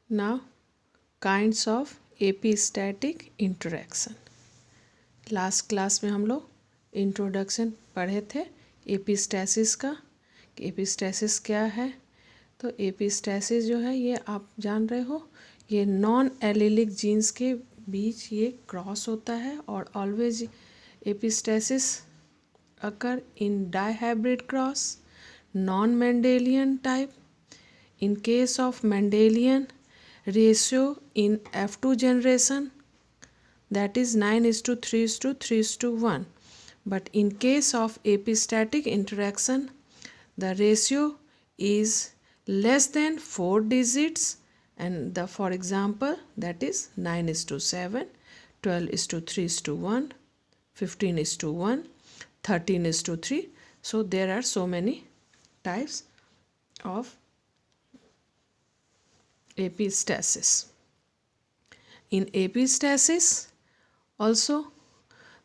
Now, kinds of epistatic interaction. Last class में हम लोग इंट्रोडक्शन पढ़े थे एपिस्टैसिस का कि एपिस्टैसिस क्या है। तो एपिस्टैसिस जो है ये आप जान रहे हो, ये नॉन एलिलिक जीन्स के बीच ये क्रॉस होता है और always epistasis occur in dihybrid cross, non Mendelian type. In case of Mendelian ratio in F2 generation, that is 9:3:3:1. But in case of epistatic interaction, the ratio is less than 4 digits, and for example that is 9:7, 12:3:1, 15:1, 13:3. So there are so many types of epistasis. In epistasis also,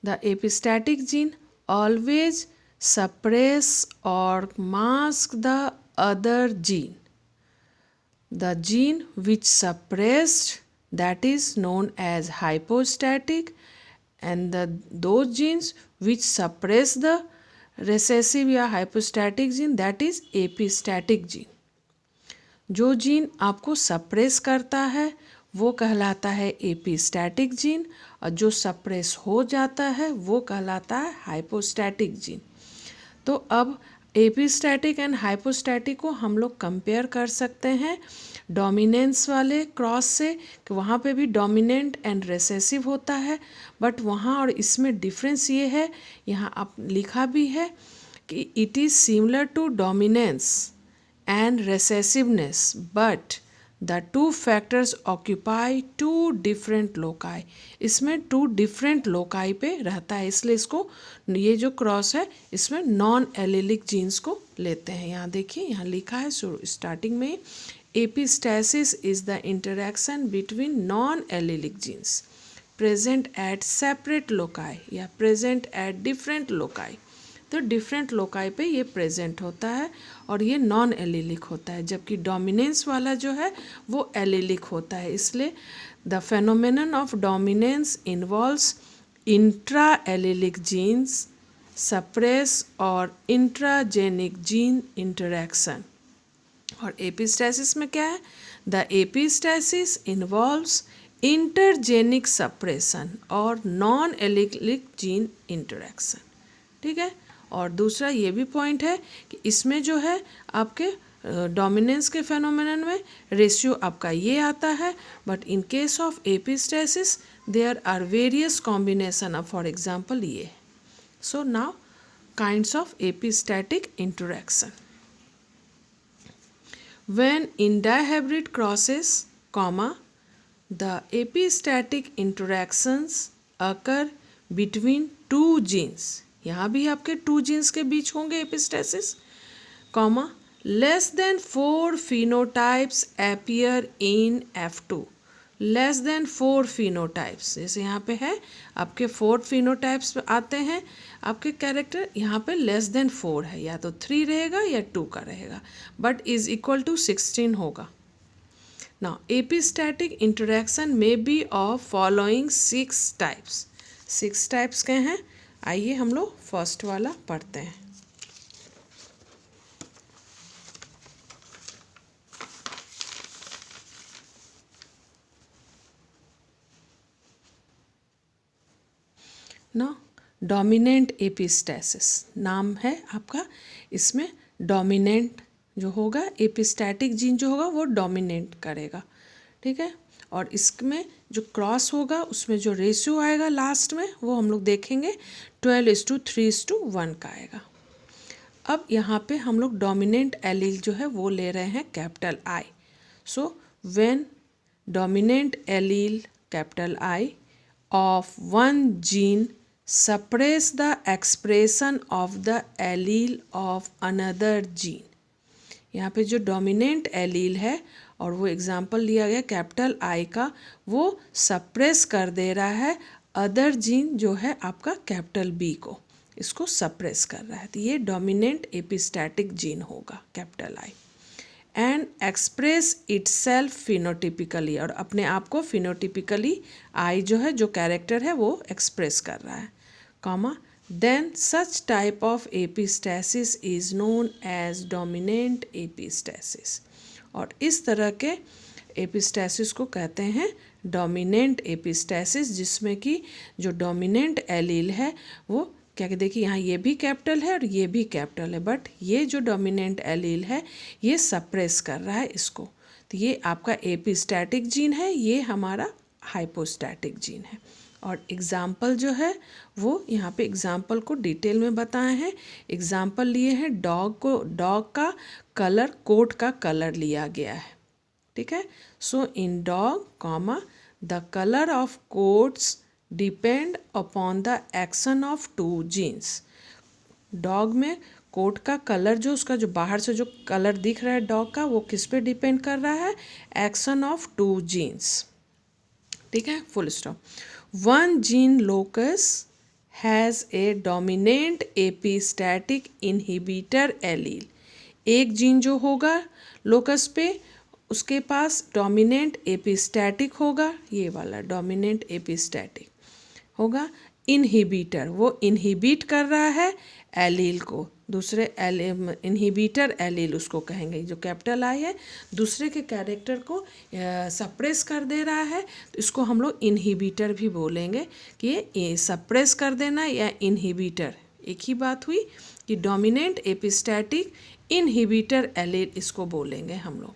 the epistatic gene always suppress or mask the other gene. The gene which suppressed, that is known as hypostatic, and those genes which suppress the recessive या hypostatic gene, that is epistatic gene. जो gene आपको suppress करता है वो कहलाता है epistatic gene, और जो सप्रेस हो जाता है वो कहलाता है हाइपोस्टैटिक जीन। तो अब एपिस्टैटिक एंड हाइपोस्टैटिक को हम लोग कंपेयर कर सकते हैं डोमिनेंस वाले क्रॉस से, कि वहाँ पे भी डोमिनेंट एंड रेसेसिव होता है, बट वहाँ और इसमें डिफरेंस ये है, यहाँ आप लिखा भी है कि it is similar to dominance and recessiveness, but the two factors occupy two different loci. इसमें two different loci पे रहता है, इसलिए इसको ये जो क्रॉस है इसमें नॉन एलिलिक जीन्स को लेते हैं। यहाँ देखिए, यहाँ लिखा है स्टार्टिंग में, epistasis is the interaction between non allelic genes present at separate loci या प्रेजेंट एट डिफरेंट लोकाई। तो डिफरेंट लोकाई पे ये प्रेजेंट होता है और ये नॉन एलिलिक होता है, जबकि डोमिनेंस वाला जो है वो एलिलिक होता है। इसलिए the phenomenon of dominance involves intra allelic genes suppress और इंट्राजेनिक जीन इंटरेक्शन। और एपिस्टैसिस में क्या है, the epistasis involves intergenic suppression और नॉन एलिलिक जीन इंटरेक्शन। ठीक है। और दूसरा ये भी पॉइंट है कि इसमें जो है आपके डोमिनेंस के फेनोमेनन में रेशियो आपका ये आता है, but in case of epistasis there are various combination of, for example ये। So now kinds of epistatic interaction. When in dihybrid crosses comma the epistatic interactions occur between two genes, यहाँ भी आपके two genes के बीच होंगे epistasis, comma less than 4 phenotypes appear in F2। Less than 4 phenotypes, जैसे यहाँ पे है आपके 4 फिनोटाइप्स आते हैं आपके कैरेक्टर, यहाँ पे लेस देन 4 है, या तो 3 रहेगा या 2 का रहेगा, बट इज इक्वल टू 16 होगा। नाउ एपिस्टैटिक इंटरेक्शन में be of following 6 types. 6 types के हैं, आइए हम लोग फर्स्ट वाला पढ़ते हैं। ना डोमिनेंट एपिस्टैसिस नाम है आपका, इसमें डोमिनेंट जो होगा एपिस्टैटिक जीन जो होगा वो डोमिनेंट करेगा। ठीक है। और इसमें जो क्रॉस होगा उसमें जो रेशियो आएगा लास्ट में वो हम लोग देखेंगे 12:3:1 का आएगा। अब यहाँ पे हम लोग डोमिनेंट एलील जो है वो ले रहे हैं capital I. So when dominant allele capital I of one gene suppress the expression of the allele of another gene। यहाँ पे जो डोमिनेंट एलील है और वो एग्जाम्पल लिया गया कैपिटल आई का, वो सप्रेस कर दे रहा है अदर जीन जो है आपका कैपिटल बी को, इसको सप्रेस कर रहा है, तो ये डोमिनेंट एपिस्टैटिक जीन होगा capital I. And express itself phenotypically, और अपने आप को फिनोटिपिकली आई जो है, जो कैरेक्टर है वो एक्सप्रेस कर रहा है, comma then such type of epistasis is known as dominant epistasis. और इस तरह के एपिस्टैसिस को कहते हैं डोमिनेंट एपिस्टैसिस, जिसमें कि जो डोमिनेंट एलील है वो क्या कि देखिए यहाँ ये भी कैपिटल है और ये भी कैपिटल है, बट ये जो डोमिनेंट एलील है ये सप्रेस कर रहा है इसको, तो ये आपका एपिस्टैटिक जीन है, ये हमारा हाइपोस्टैटिक जीन है। और एग्ज़ाम्पल जो है वो यहाँ पे एग्ज़ाम्पल को डिटेल में बताए हैं। एग्ज़ाम्पल लिए हैं डॉग का कलर, कोट का कलर लिया गया है, ठीक है। So in dog comma the colour of coats depend upon the action of two genes. Dog में कोट का कलर जो उसका जो बाहर से जो कलर दिख रहा है डॉग का, वो किस पे डिपेंड कर रहा है, एक्शन ऑफ टू जीन्स, ठीक है, full stop. One gene locus has a dominant epistatic inhibitor allele. एक जीन जो होगा लोकस पे उसके पास डोमिनेंट एपिस्टैटिक होगा, ये वाला डोमिनेंट एपिस्टैटिक होगा। इनहिबिटर, वो इनहिबिट कर रहा है एलील को, दूसरे इनहिबिटर एलील उसको कहेंगे, जो कैपिटल आई है दूसरे के कैरेक्टर को सप्रेस कर दे रहा है, तो इसको हम लोग इनहिबिटर भी बोलेंगे कि ये सप्रेस कर देना या इनहिबिटर एक ही बात हुई, कि डोमिनेंट एपिस्टैटिक इनहिबिटर एलील इसको बोलेंगे हम लोग।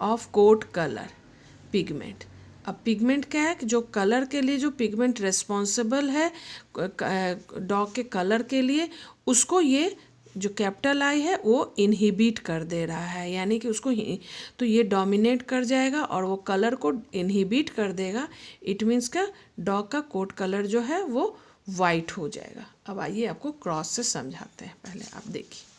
ऑफ कोट कलर पिगमेंट, अब पिगमेंट क्या है, जो कलर के लिए जो पिगमेंट रिस्पॉन्सिबल है डॉग के कलर के लिए, उसको ये जो कैपिटल आई है वो इनहिबिट कर दे रहा है, यानी कि उसको तो ये डोमिनेट कर जाएगा और वो कलर को इनहिबिट कर देगा। इट मीन्स का डॉग का कोट कलर जो है वो वाइट हो जाएगा। अब आइए आपको क्रॉस से समझाते हैं, पहले आप देखिए।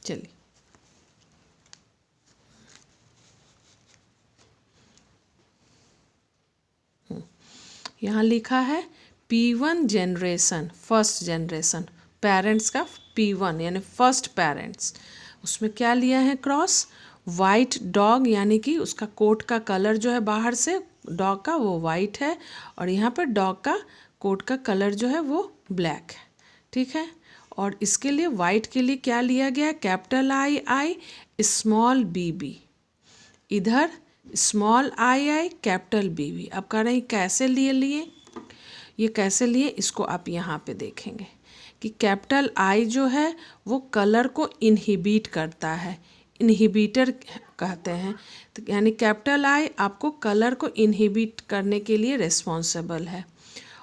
चलिए, यहाँ लिखा है P1 generation, first generation, parents का P1 यानी फर्स्ट पेरेंट्स, उसमें क्या लिया है क्रॉस, वाइट डॉग, यानी कि उसका कोट का कलर जो है बाहर से डॉग का वो वाइट है, और यहाँ पर डॉग का कोट का कलर जो है वो ब्लैक है, ठीक है। और इसके लिए वाइट के लिए क्या लिया गया, कैपिटल आई स्मॉल बी, इधर स्मॉल आई कैपिटल बी। अब कह रहे हैं कैसे लिए ये कैसे लिए, इसको आप यहाँ पे देखेंगे कि कैपिटल आई जो है वो कलर को इनहिबिट करता है, इनहिबिटर कहते हैं, तो यानी कैपिटल आई आपको कलर को इनहिबिट करने के लिए रिस्पॉन्सिबल है।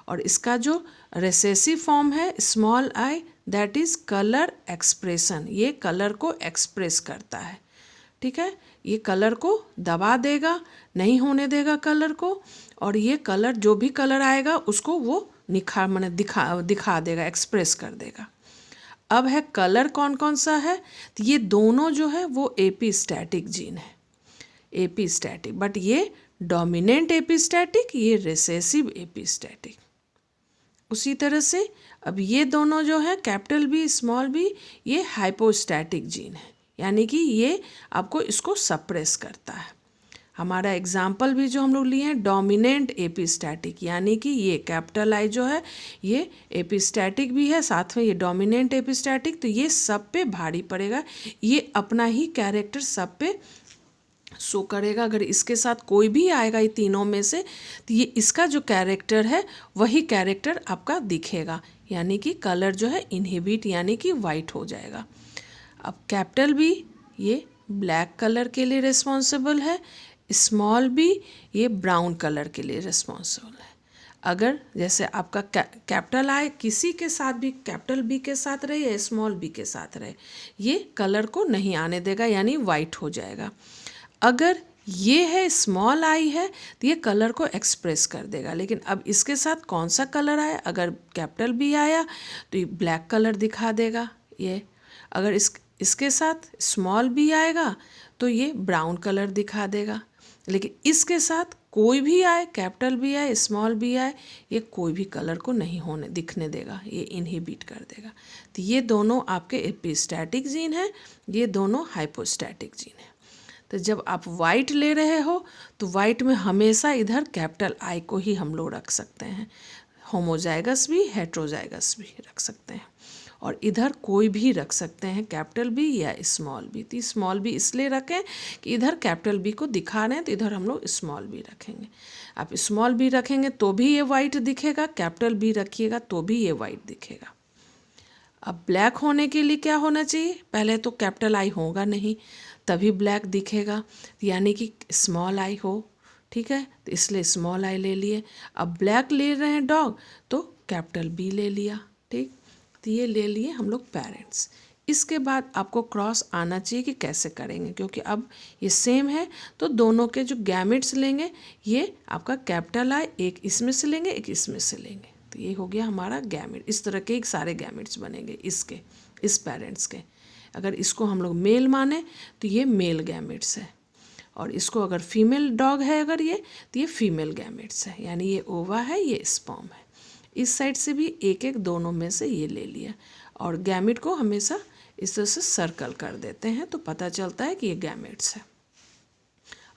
और इसका जो रिसेसिव फॉर्म है small I, that is colour expression, ये कलर को एक्सप्रेस करता है, ठीक है। ये कलर को दबा देगा, नहीं होने देगा कलर को, और ये कलर जो भी कलर आएगा उसको वो दिखा देगा, एक्सप्रेस कर देगा। अब है कलर कौन कौन सा है, तो ये दोनों जो है वो एपिस्टैटिक जीन है, एपिस्टैटिक, बट ये डोमिनेंट एपिस्टैटिक, ये रिसेसिव एपिस्टैटिक। उसी तरह से अब ये दोनों जो है कैपिटल बी स्मॉल बी, ये हाइपोस्टैटिक जीन है, यानी कि ये आपको इसको सप्रेस करता है। हमारा एग्जाम्पल भी जो हम लोग लिए हैं डोमिनेंट एपिस्टैटिक, यानी कि ये कैपिटल आई जो है ये एपिस्टैटिक भी है, साथ में ये डोमिनेंट एपिस्टैटिक, तो ये सब पे भारी पड़ेगा, ये अपना ही कैरेक्टर सब पे शो करेगा। अगर इसके साथ कोई भी आएगा ये तीनों में से, तो ये इसका जो कैरेक्टर है वही कैरेक्टर आपका दिखेगा, यानी कि कलर जो है इनहिबिट यानी कि वाइट हो जाएगा। अब कैपिटल बी ये ब्लैक कलर के लिए रिस्पॉन्सिबल है, स्मॉल बी ये ब्राउन कलर के लिए रिस्पॉन्सिबल है। अगर जैसे आपका कैपिटल आई किसी के साथ भी, कैपिटल बी के साथ रहे या स्मॉल बी के साथ रहे, ये कलर को नहीं आने देगा, यानी वाइट हो जाएगा। अगर ये है स्मॉल आई है तो ये कलर को एक्सप्रेस कर देगा, लेकिन अब इसके साथ कौन सा कलर आया, अगर कैपिटल बी आया तो ये ब्लैक कलर दिखा देगा ये, अगर इस इसके साथ स्मॉल बी आएगा तो ये ब्राउन कलर दिखा देगा, लेकिन इसके साथ कोई भी आए, कैपिटल बी आए, स्मॉल बी आए, ये कोई भी कलर को नहीं होने दिखने देगा, ये इनहिबिट कर देगा। तो ये दोनों आपके एपिस्टैटिक जीन है, ये दोनों हाइपोस्टैटिक जीन है। तो जब आप वाइट ले रहे हो तो वाइट में हमेशा इधर कैपिटल आई को ही हम लोग रख सकते हैं, होमोजाइगस भी हेट्रोजाइगस भी रख सकते हैं, और इधर कोई भी रख सकते हैं, कैपिटल बी या स्मॉल बी। तो स्मॉल बी इसलिए रखें कि इधर कैपिटल बी को दिखा रहे हैं तो इधर हम लोग स्मॉल बी रखेंगे। आप स्मॉल बी रखेंगे तो भी ये वाइट दिखेगा, कैपिटल बी रखिएगा तो भी ये वाइट दिखेगा। अब ब्लैक होने के लिए क्या होना चाहिए, पहले तो कैपिटल आई होगा नहीं तभी ब्लैक दिखेगा, यानी कि स्मॉल आई हो, ठीक है, तो इसलिए स्मॉल आई ले लिए। अब ब्लैक ले रहे हैं डॉग तो कैपिटल बी ले लिया, ठीक, तो ये ले लिए हम लोग पेरेंट्स। इसके बाद आपको क्रॉस आना चाहिए कि कैसे करेंगे, क्योंकि अब ये सेम है तो दोनों के जो गैमेट्स लेंगे ये आपका कैपिटल आई एक इसमें से लेंगे एक इसमें से लेंगे, तो ये हो गया हमारा गैमेट। इस तरह के सारे गैमेट्स बनेंगे इसके, इस पेरेंट्स के। अगर इसको हम लोग मेल माने तो ये मेल गैमेट्स है, और इसको अगर फीमेल डॉग है अगर ये तो ये फीमेल गैमेट्स है, यानी ये ओवा है ये स्पर्म है। इस साइड से भी एक एक दोनों में से ये ले लिया, और गैमेट को हमेशा इस तरह से सर्कल कर देते हैं तो पता चलता है कि ये गैमेट्स है।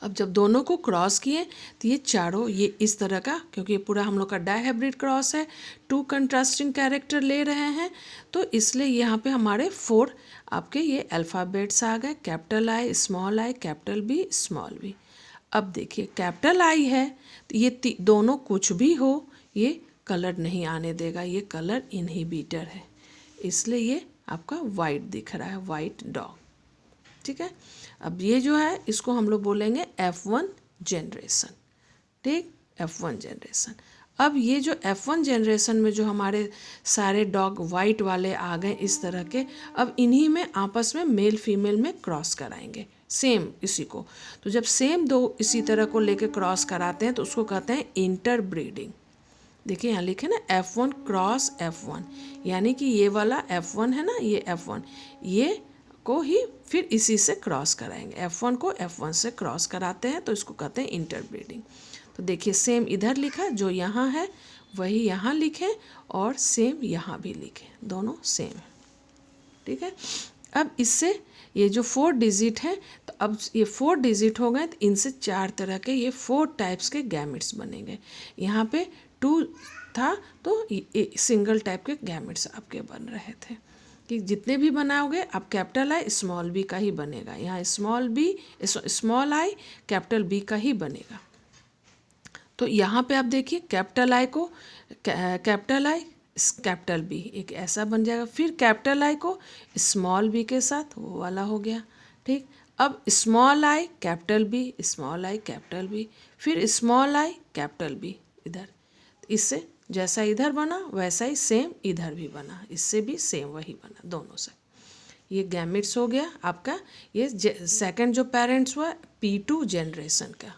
अब जब दोनों को क्रॉस किए तो ये चारों ये इस तरह का, क्योंकि ये पूरा हम लोग का डायहाइब्रिड क्रॉस है, 2 कंट्रास्टिंग कैरेक्टर ले रहे हैं तो इसलिए यहाँ पे हमारे 4 आपके ये अल्फ़ाबेट्स आ गए, capital I, small I, capital B, small B. अब देखिए कैपिटल आई है तो ये दोनों कुछ भी हो ये कलर नहीं आने देगा, ये कलर इनहिबिटर है, इसलिए ये आपका वाइट दिख रहा है, वाइट डॉग, ठीक है। अब ये जो है इसको हम लोग बोलेंगे F1 जनरेशन, ठीक, F1 जनरेशन। अब ये जो F1 जनरेशन में जो हमारे सारे डॉग वाइट वाले आ गए इस तरह के, अब इन्हीं में आपस में मेल फीमेल में क्रॉस कराएंगे सेम इसी को। तो जब सेम दो इसी तरह को लेके क्रॉस कराते हैं तो उसको कहते हैं इंटर ब्रीडिंग। देखिए यहाँ लिखे ना F1 क्रॉस F1, यानी कि ये वाला F1 है ना, ये F1 ये को ही फिर इसी से क्रॉस कराएंगे, F1 को F1 से क्रॉस कराते हैं तो इसको कहते हैं इंटरब्रीडिंग। तो देखिए सेम इधर लिखा, जो यहाँ है वही यहाँ लिखें और सेम यहाँ भी लिखें, दोनों सेम है, ठीक है। अब इससे ये जो 4 डिजिट है तो अब ये 4 डिजिट हो गए तो इनसे 4 तरह के ये 4 टाइप्स के गैमेट्स बनेंगे। यहाँ पे 2 था तो सिंगल टाइप के गैमेट्स आपके बन रहे थे, कि जितने भी बनाओगे आप कैपिटल आई स्मॉल बी का ही बनेगा, यहाँ स्मॉल आई कैपिटल बी का ही बनेगा। तो यहाँ पे आप देखिए कैपिटल आई को कैपिटल आई कैपिटल बी एक ऐसा बन जाएगा, फिर कैपिटल आई को स्मॉल बी के साथ वो वाला हो गया, ठीक। अब small I capital B, small I capital B, फिर स्मॉल आई कैपिटल बी इधर, इससे जैसा इधर बना वैसा ही सेम इधर भी बना, इससे भी सेम वही बना दोनों से। ये गैमेट्स हो गया आपका, ये सेकंड जो पेरेंट्स हुआ P2 जनरेशन का,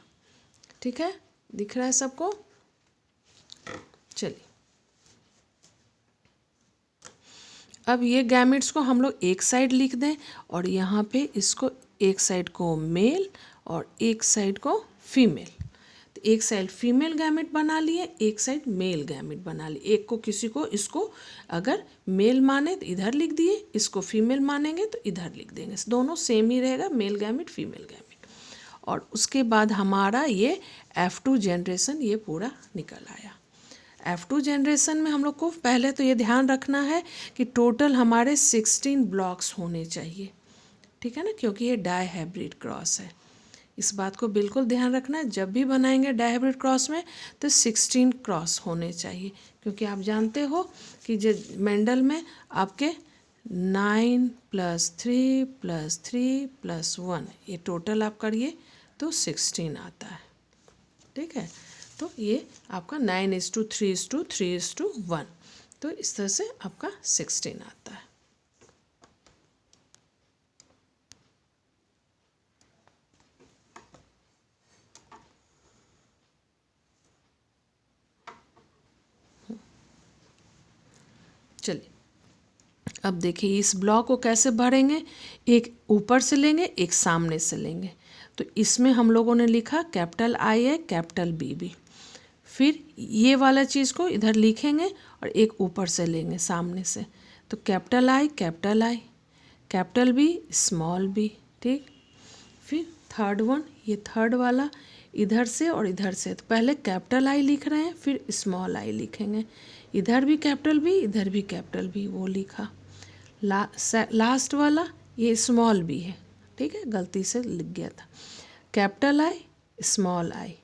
ठीक है, दिख रहा है सबको। चलिए अब ये गैमेट्स को हम लोग एक साइड लिख दें और यहाँ पे इसको एक साइड को मेल और एक साइड को फीमेल, तो एक साइड फीमेल गैमेट बना लिए, एक साइड मेल गैमेट बना लिए। एक को किसी को इसको अगर मेल माने तो इधर लिख दिए, इसको फीमेल मानेंगे तो इधर लिख देंगे, दोनों सेम ही रहेगा, मेल गैमेट फीमेल गैमेट। और उसके बाद हमारा ये F2 जनरेशन ये पूरा निकल आया। F2 जनरेशन में हम लोग को पहले तो ये ध्यान रखना है कि टोटल हमारे 16 ब्लॉक्स होने चाहिए, ठीक है ना, क्योंकि ये डायहाइब्रिड क्रॉस है, इस बात को बिल्कुल ध्यान रखना है। जब भी बनाएंगे डायहाइब्रिड क्रॉस में तो 16 क्रॉस होने चाहिए, क्योंकि आप जानते हो कि जो मेंडल में आपके 9 + 3 + 3 + 1 ये टोटल आप करिए तो 16 आता है, ठीक है। तो ये आपका 9:3:3:1, तो इस तरह से आपका 16 आता है। चलिए अब देखिए इस ब्लॉक को कैसे भरेंगे, एक ऊपर से लेंगे एक सामने से लेंगे। तो इसमें हम लोगों ने लिखा कैपिटल आई है कैपिटल बी भी, फिर ये वाला चीज़ को इधर लिखेंगे और एक ऊपर से लेंगे सामने से। तो capital I capital B small B, ठीक। फिर थर्ड वन, ये थर्ड वाला इधर से और इधर से, तो पहले कैपिटल आई लिख रहे हैं फिर स्मॉल आई लिखेंगे, इधर भी कैपिटल बी इधर भी कैपिटल बी, वो लिखा। लास्ट वाला ये स्मॉल बी है, ठीक है, गलती से लिख गया था। कैपिटल आई स्मॉल आई,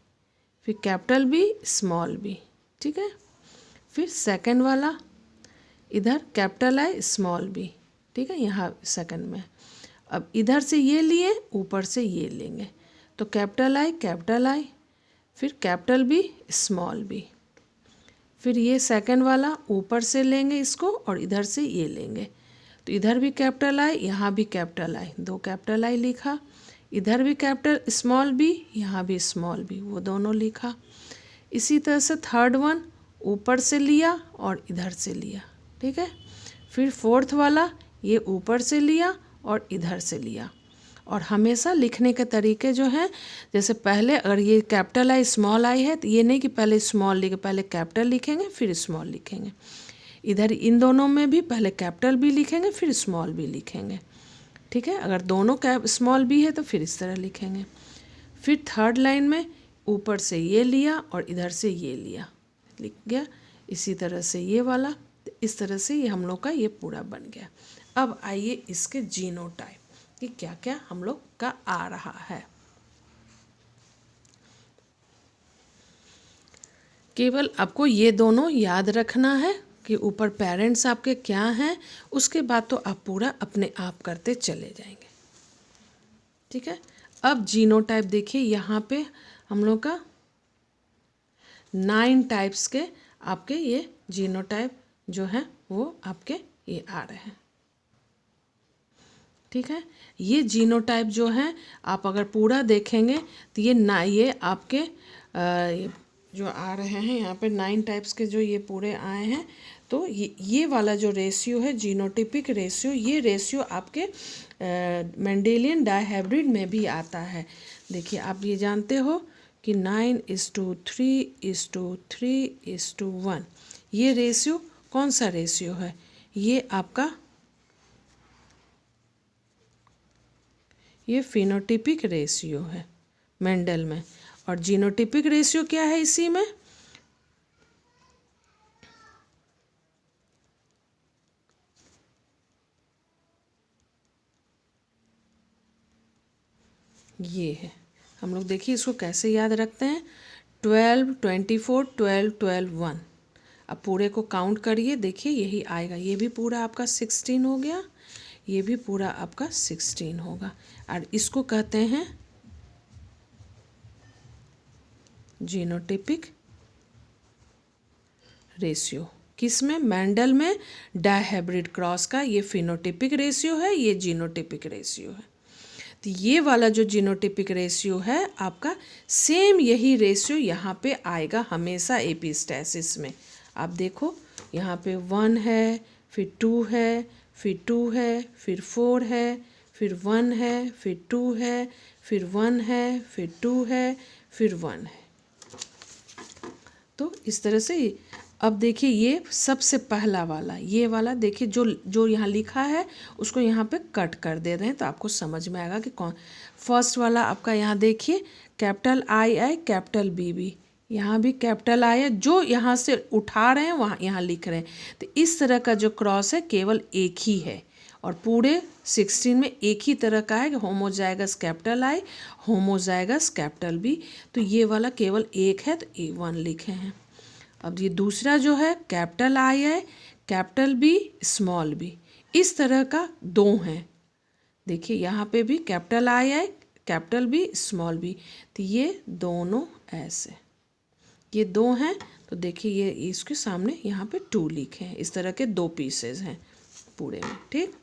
फिर कैपिटल बी स्मॉल बी, ठीक है। फिर सेकंड वाला इधर कैपिटल आई स्मॉल बी, ठीक है, यहाँ सेकंड में। अब इधर से ये लिए ऊपर से ये लेंगे, तो कैपिटल आई फिर कैपिटल बी स्मॉल बी, फिर ये सेकंड वाला ऊपर से लेंगे इसको और इधर से ये लेंगे, तो इधर भी कैपिटल आई यहाँ भी कैपिटल आई, दो कैपिटल आई लिखा, इधर भी कैपिटल स्मॉल बी यहाँ भी स्मॉल बी, वो दोनों लिखा। इसी तरह से थर्ड वन ऊपर से लिया और इधर से लिया, ठीक है। फिर फोर्थ वाला ये ऊपर से लिया और इधर से लिया। और हमेशा लिखने के तरीके जो हैं, जैसे पहले अगर ये कैपिटल आई स्मॉल आई है तो ये नहीं कि पहले स्मॉल लिखे, पहले कैपिटल लिखेंगे फिर स्मॉल लिखेंगे। इधर इन दोनों में भी पहले कैपिटल बी लिखेंगे फिर स्मॉल बी लिखेंगे, ठीक है। अगर दोनों स्मॉल बी है तो फिर इस तरह लिखेंगे। फिर थर्ड लाइन में ऊपर से ये लिया और इधर से ये लिया, लिख गया। इसी तरह से ये वाला, इस तरह से ये हम लोग का ये पूरा बन गया। अब आइए इसके जीनोटाइप कि क्या क्या हम लोग का आ रहा है। केवल आपको ये दोनों याद रखना है कि ऊपर पेरेंट्स आपके क्या हैं, उसके बाद तो आप पूरा अपने आप करते चले जाएंगे, ठीक है। अब जीनोटाइप देखिए, यहाँ पे हम लोग का 9 टाइप्स के आपके ये जीनोटाइप जो हैं वो आपके ये आ रहे हैं, ठीक है। ये जीनोटाइप जो हैं आप अगर पूरा देखेंगे तो ये आपके जो आ रहे हैं यहाँ पे 9 टाइप्स के जो ये पूरे आए हैं, तो ये वाला जो रेशियो है जीनोटिपिक रेशियो, ये रेशियो आपके मेंडेलियन डायहाइब्रिड में भी आता है। देखिए आप ये जानते हो कि 9:3:3:1, ये रेशियो कौन सा रेशियो है, ये आपका ये फिनोटिपिक रेशियो है मेंडल में। और जीनोटिपिक रेशियो क्या है इसी में, ये है। हम लोग देखिए इसको कैसे याद रखते हैं, 12, 24, 12, 12, 1। अब पूरे को काउंट करिए, देखिए यही आएगा, ये भी पूरा आपका 16 हो गया, ये भी पूरा आपका 16 होगा। और इसको कहते हैं जीनोटिपिक रेशियो। किस में, मेंडल में डायहाइब्रिड क्रॉस का ये फिनोटिपिक रेशियो है, ये जीनोटिपिक रेशियो है। तो ये वाला जो जीनोटिपिक रेशियो है आपका, सेम यही रेशियो यहाँ पे आएगा हमेशा एपिस्टैसिस में। आप देखो यहाँ पे 1 है, फिर 2 है, फिर 2 है, फिर 4 है, फिर 1 है, फिर 2 है, फिर 1 है, फिर 2 है, फिर 1 है। तो इस तरह से अब देखिए ये सबसे पहला वाला, ये वाला देखिए जो यहाँ लिखा है उसको यहाँ पे कट कर दे रहे हैं तो आपको समझ में आएगा कि कौन। फर्स्ट वाला आपका यहाँ देखिए कैपिटल आई कैपिटल बी, यहाँ भी कैपिटल आई है, जो यहाँ से उठा रहे हैं वहाँ यहाँ लिख रहे हैं। तो इस तरह का जो क्रॉस है केवल एक ही है और पूरे 16 में एक ही तरह का है कि homozygous capital I, homozygous capital B. तो ये वाला केवल एक है तो A1 लिखे हैं। अब ये दूसरा जो है कैपिटल आई है कैपिटल बी स्मॉल बी, इस तरह का 2 हैं। देखिए यहाँ पे भी कैपिटल आई है कैपिटल बी स्मॉल बी, तो ये दोनों ऐसे, ये 2 हैं। तो देखिए ये इसके सामने यहाँ पे 2 लिखे हैं, इस तरह के 2 पीसेज हैं पूरे में, ठीक।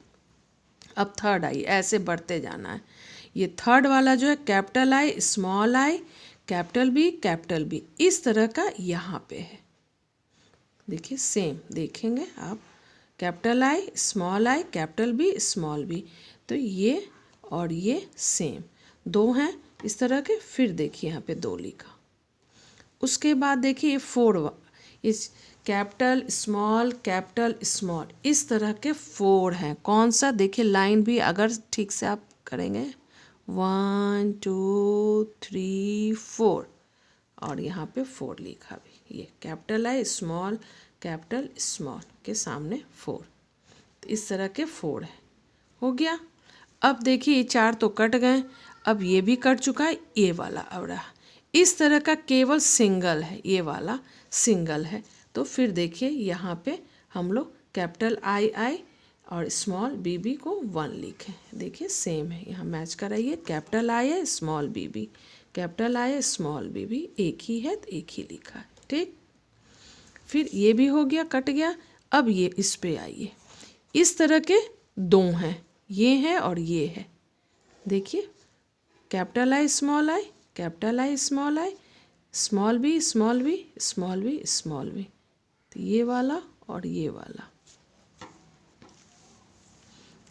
अब थर्ड आई, ऐसे बढ़ते जाना है। ये थर्ड वाला जो है capital I small I capital B, इस तरह का यहाँ पे है। देखिए सेम देखेंगे आप capital I, capital B, small B. तो ये और ये सेम दो हैं इस तरह के। फिर देखिए यहाँ पे दो लिखा। उसके बाद देखिए फोर, इस कैपिटल स्मॉल इस तरह के फोर हैं। कौन सा, देखिए लाइन भी अगर ठीक से आप करेंगे 1 2 3 4 और यहाँ पे 4 लिखा भी। ये कैपिटल है स्मॉल के सामने 4, तो इस तरह के 4 है। हो गया। अब देखिए ये 4 तो कट गए, अब ये भी कट चुका है, ये वाला अब रहा। इस तरह का केवल सिंगल है, ये वाला सिंगल है। तो फिर देखिए यहाँ पे हम लोग कैपिटल आई और स्मॉल बी को 1 लिखें। देखिए सेम है, यहाँ मैच कराइए। कैपिटल आई है, small B, capital I small B, एक ही है तो एक ही लिखा है। ठीक, फिर ये भी हो गया, कट गया। अब ये इस पे आइए। इस तरह के दो हैं, ये है और ये है। देखिए capital I capital I small B तो ये वाला और ये वाला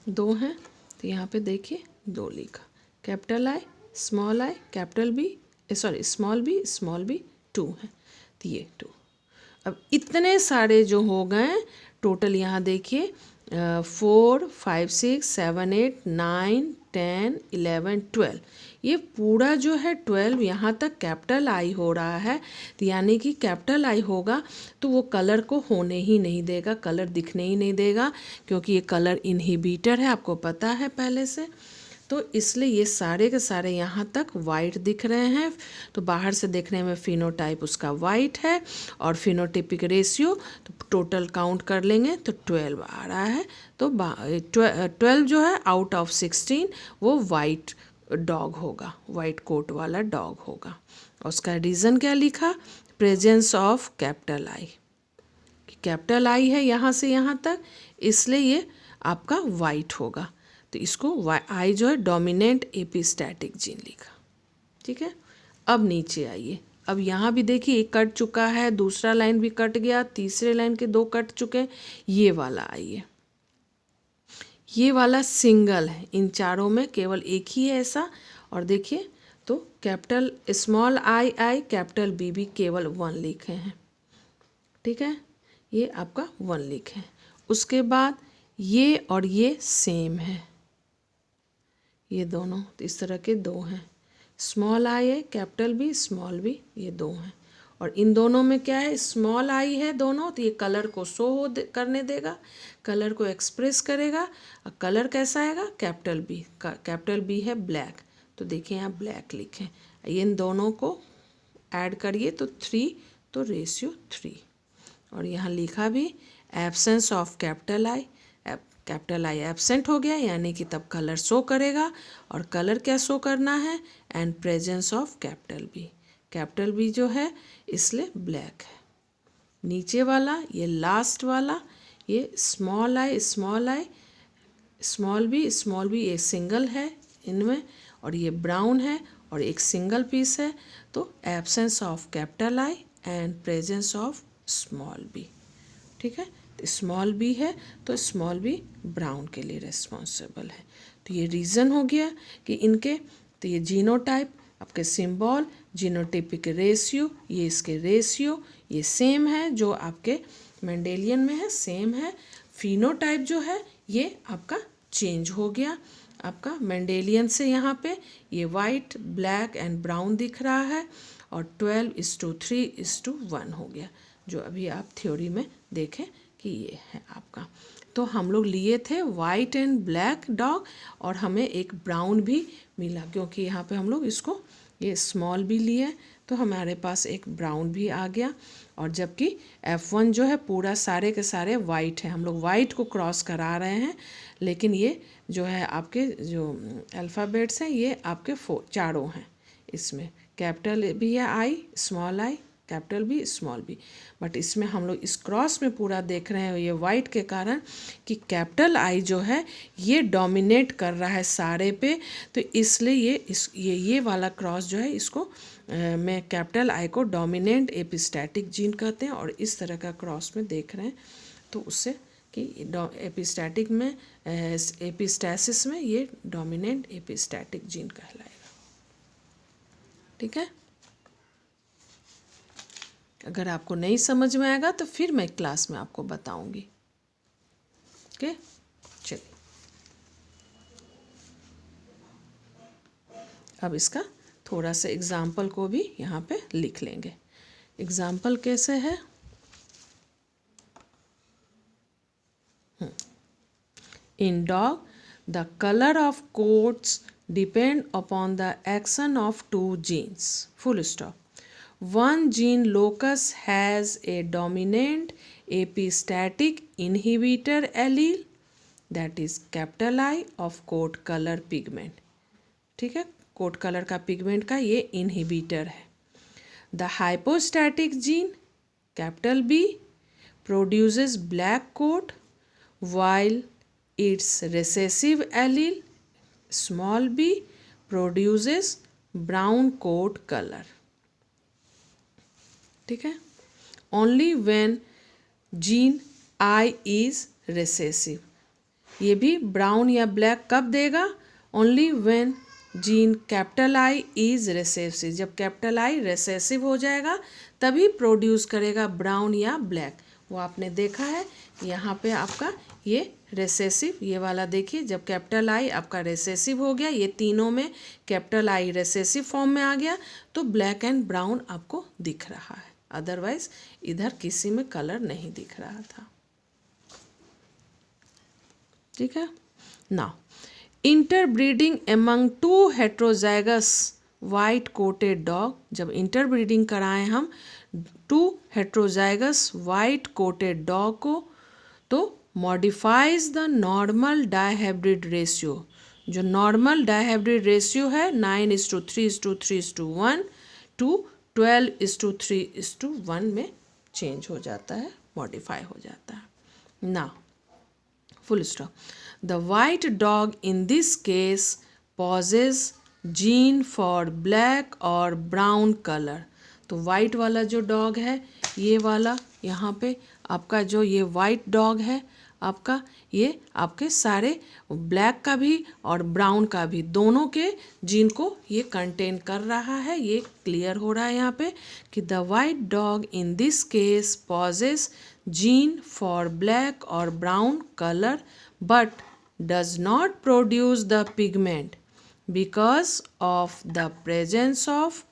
दो हैं। तो यहाँ पे देखिए दो लिखा, capital I capital B small B 2 है, तो ये 2। अब इतने सारे जो हो गए टोटल, यहाँ देखिए 4 5 6 7 8 9 10 11 12, ये पूरा जो है 12 यहाँ तक कैपिटल आई हो रहा है। तो यानी कि कैपिटल आई होगा तो वो कलर को होने ही नहीं देगा, कलर दिखने ही नहीं देगा, क्योंकि ये कलर इनहिबिटर है, आपको पता है पहले से। तो इसलिए ये सारे के सारे यहाँ तक वाइट दिख रहे हैं। तो बाहर से देखने में फिनोटाइप उसका वाइट है और फिनोटिपिक रेशियो तो टोटल काउंट कर लेंगे तो 12 आ रहा है। तो 12 जो है आउट ऑफ 16 वो वाइट डॉग होगा, वाइट कोट वाला डॉग होगा। उसका रीज़न क्या लिखा, presence of capital I. Capital I है यहाँ से यहाँ तक, इसलिए ये आपका वाइट होगा। तो इसको आई जो है डोमिनेंट एपिस्टैटिक जीन लिखा। ठीक है, अब नीचे आइए। अब यहाँ भी देखिए एक कट चुका है, दूसरा लाइन भी कट गया, तीसरे लाइन के 2 कट चुके। ये वाला आइए, ये वाला सिंगल है, इन चारों में केवल एक ही है ऐसा। और देखिए तो capital small I capital B केवल 1 लिखे हैं। ठीक है, ये आपका 1 लिखे हैं। उसके बाद ये और ये सेम है, ये दोनों तो इस तरह के 2 हैं। स्मॉल आई है कैपिटल बी स्मॉल बी, ये 2 हैं। और इन दोनों में क्या है, स्मॉल आई है दोनों, तो ये कलर को शो करने देगा, कलर को एक्सप्रेस करेगा। और कलर कैसा आएगा, कैपिटल बी है ब्लैक, तो देखिए यहाँ ब्लैक लिखें। इन दोनों को ऐड करिए तो 3, तो रेशियो 3। और यहाँ लिखा भी absence of capital I absent हो गया, यानी कि तब कलर शो करेगा। और कलर क्या शो करना है, and presence of capital B जो है इसलिए ब्लैक है। नीचे वाला ये लास्ट वाला, ये स्मॉल आई स्मॉल बी ये सिंगल है इनमें, और ये ब्राउन है और एक सिंगल पीस है। तो absence of capital I and presence of small B. ठीक है, तो स्मॉल बी है तो स्मॉल बी ब्राउन के लिए रिस्पॉन्सिबल है। तो ये रीज़न हो गया कि इनके, तो ये जीनोटाइप आपके सिंबल, जीनोटिपिक रेशियो, ये इसके रेशियो ये सेम है जो आपके मेंडेलियन में है, सेम है। फिनोटाइप जो है ये आपका चेंज हो गया, आपका मेंडेलियन से यहाँ पे ये वाइट ब्लैक एंड ब्राउन दिख रहा है, और 12:3:1 हो गया, जो अभी आप थ्योरी में देखें कि ये है आपका। तो हम लोग लिए थे वाइट एंड ब्लैक डॉग, और हमें एक ब्राउन भी मिला, क्योंकि यहाँ पे हम लोग इसको ये स्मॉल भी लिए तो हमारे पास एक ब्राउन भी आ गया। और जबकि F1 जो है पूरा सारे के सारे वाइट है, हम लोग वाइट को क्रॉस करा रहे हैं, लेकिन ये जो है आपके जो अल्फ़ाबेट्स हैं ये आपके चारों हैं। इसमें कैपिटल भी है I capital B small B, but इसमें हम लोग इस क्रॉस में पूरा देख रहे हैं ये वाइट के कारण कि कैपिटल आई जो है ये डोमिनेट कर रहा है सारे पे। तो इसलिए ये वाला क्रॉस जो है इसको मैं कैपिटल आई को डोमिनेंट एपिस्टैटिक जीन कहते हैं, और इस तरह का क्रॉस में देख रहे हैं तो उससे कि एपिस्टैटिक में एपिस्टैसिस में ये डोमिनेंट एपिस्टैटिक जीन कहलाएगा। ठीक है, अगर आपको नहीं समझ में आएगा तो फिर मैं क्लास में आपको बताऊंगी। ओके, चलिए अब इसका थोड़ा सा एग्जाम्पल को भी यहाँ पे लिख लेंगे। एग्जाम्पल कैसे है? In dog, the color of coats depend upon the action of two genes. Full stop. One gene locus has a dominant epistatic inhibitor allele, that is capital I of coat color pigment. ठीक है, coat colour का pigment का ये inhibitor है। The hypostatic gene capital B produces black coat while its recessive allele small b produces brown coat color. ठीक है, only when gene I is recessive. ये भी ब्राउन या ब्लैक कब देगा? only when gene capital I is recessive. जब capital I recessive हो जाएगा तभी प्रोड्यूस करेगा ब्राउन या ब्लैक। वो आपने देखा है यहाँ पे आपका ये रेसेसिव, ये वाला देखिए, जब कैपिटल आई आपका रेसेसिव हो गया, ये तीनों में कैपिटल आई रेसेसिव फॉर्म में आ गया तो ब्लैक एंड ब्राउन आपको दिख रहा है, अदरवाइज इधर किसी में कलर नहीं दिख रहा था। ठीक है, now interbreeding among two heterozygous white coated dog, जब इंटरब्रीडिंग कराएं हम two heterozygous white coated dog को तो modifies the normal dihybrid ratio. जो नॉर्मल डायहाइब्रिड रेशियो है 9:3:3:1 टू 12:3:1 में चेंज हो जाता है, मॉडिफाई हो जाता है। Now full stop. The white dog in this case possesses gene for black और ब्राउन कलर। तो वाइट वाला जो डॉग है, ये वाला यहाँ पे आपका जो ये वाइट डॉग है आपका, ये आपके सारे ब्लैक का भी और ब्राउन का भी दोनों के जीन को ये कंटेन कर रहा है। ये क्लियर हो रहा है यहाँ पे कि the white dog in this case possess gene for black और brown colour but does not produce the pigment because of the presence of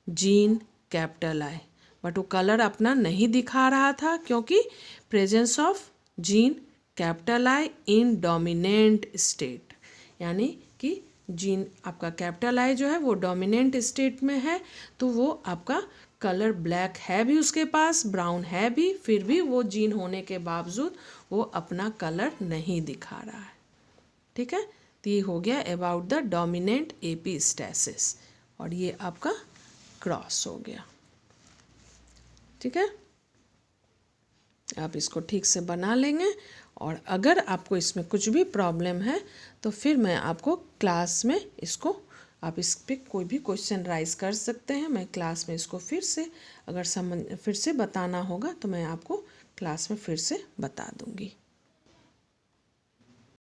gene capital I. But वो कलर अपना नहीं दिखा रहा था क्योंकि presence of gene capital I in dominant state, यानी कि जीन आपका कैपिटल आई जो है वो डोमिनेंट स्टेट में है तो वो आपका कलर ब्लैक है भी उसके पास, ब्राउन है भी, फिर भी वो जीन होने के बावजूद वो अपना कलर नहीं दिखा रहा है। ठीक है, तो ये हो गया अबाउट द डोमिनेंट एपिस्टैसिस और ये आपका क्रॉस हो गया। ठीक है, आप इसको ठीक से बना लेंगे और अगर आपको इसमें कुछ भी प्रॉब्लम है तो फिर मैं आपको क्लास में इसको, आप इस पर कोई भी क्वेश्चन राइज कर सकते हैं। मैं क्लास में इसको फिर से अगर फिर से बताना होगा तो मैं आपको क्लास में फिर से बता दूंगी।